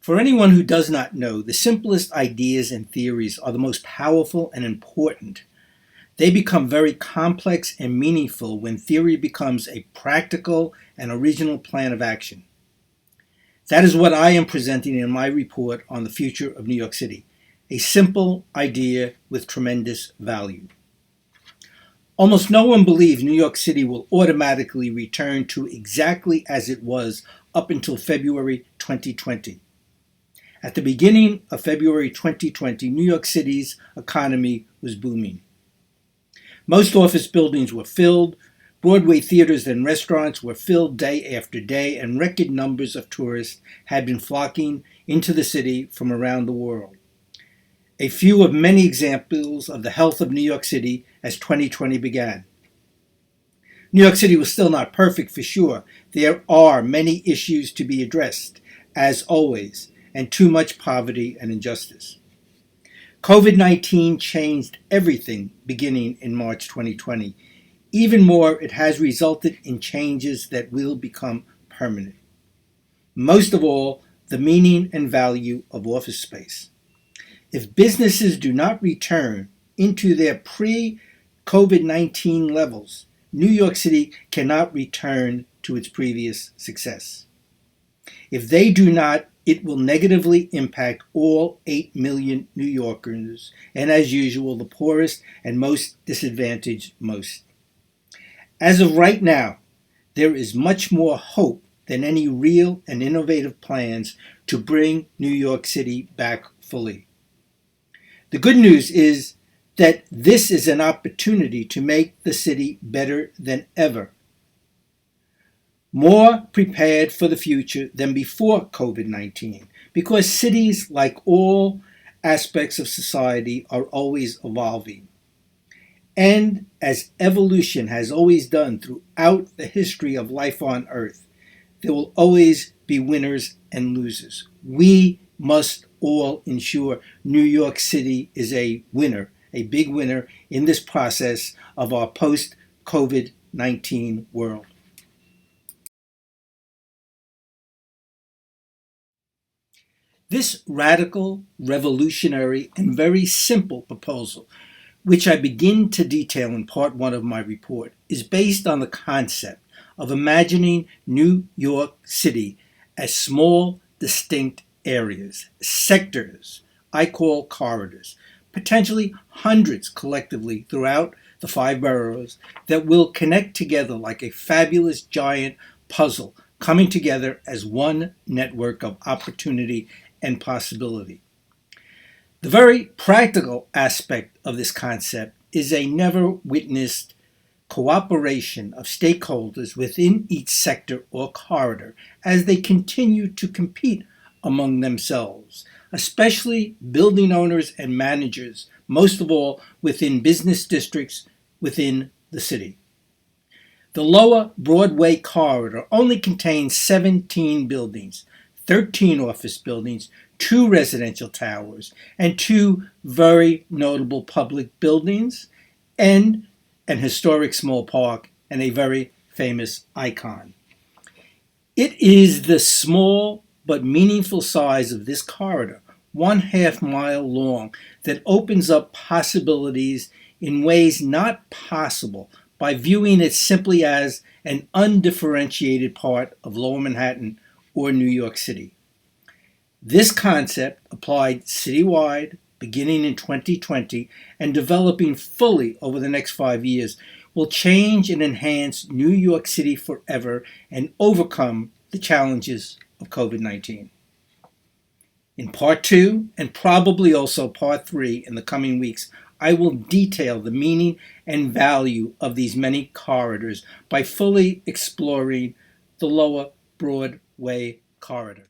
For anyone who does not know, the simplest ideas and theories are the most powerful and important. They become very complex and meaningful when theory becomes a practical and original plan of action. That is what I am presenting in my report on the future of New York City, a simple idea with tremendous value. Almost no one believes New York City will automatically return to exactly as it was up until February 2020. At the beginning of February 2020, New York City's economy was booming. Most office buildings were filled, Broadway theaters and restaurants were filled day after day, and record numbers of tourists had been flocking into the city from around the world. A few of many examples of the health of New York City as 2020 began. New York City was still not perfect for sure. There are many issues to be addressed, as always, and too much poverty and injustice. COVID-19 changed everything beginning in March 2020. Even more, it has resulted in changes that will become permanent. Most of all, the meaning and value of office space. If businesses do not return into their pre-COVID-19 levels, New York City cannot return to its previous success. If they do not, it will negatively impact all 8 million New Yorkers, and as usual, the poorest and most disadvantaged most. As of right now, there is much more hope than any real and innovative plans to bring New York City back fully. The good news is that this is an opportunity to make the city better than ever, more prepared for the future than before COVID-19, because cities, like all aspects of society, are always evolving. And as evolution has always done throughout the history of life on Earth, there will always be winners and losers. We must all ensure New York City is a winner, a big winner in this process of our post-COVID-19 world. This radical, revolutionary, and very simple proposal, which I begin to detail in part 1 of my report, is based on the concept of imagining New York City as small, distinct areas, sectors I call corridors, potentially hundreds collectively throughout the 5 boroughs that will connect together like a fabulous giant puzzle, coming together as one network of opportunity and possibility. The very practical aspect of this concept is a never-witnessed cooperation of stakeholders within each sector or corridor as they continue to compete among themselves, especially building owners and managers, most of all within business districts within the city. The lower Broadway corridor only contains 17 buildings, 13 office buildings, 2 residential towers, and 2 very notable public buildings, and an historic small park, and a very famous icon. It is the small but meaningful size of this corridor, 1/2 mile long, that opens up possibilities in ways not possible by viewing it simply as an undifferentiated part of Lower Manhattan or New York City. This concept, applied citywide, beginning in 2020 and developing fully over the next 5 years, will change and enhance New York City forever and overcome the challenges of COVID-19. In part 2, and probably also part 3 in the coming weeks, I will detail the meaning and value of these many corridors by fully exploring the lower Broadway corridor.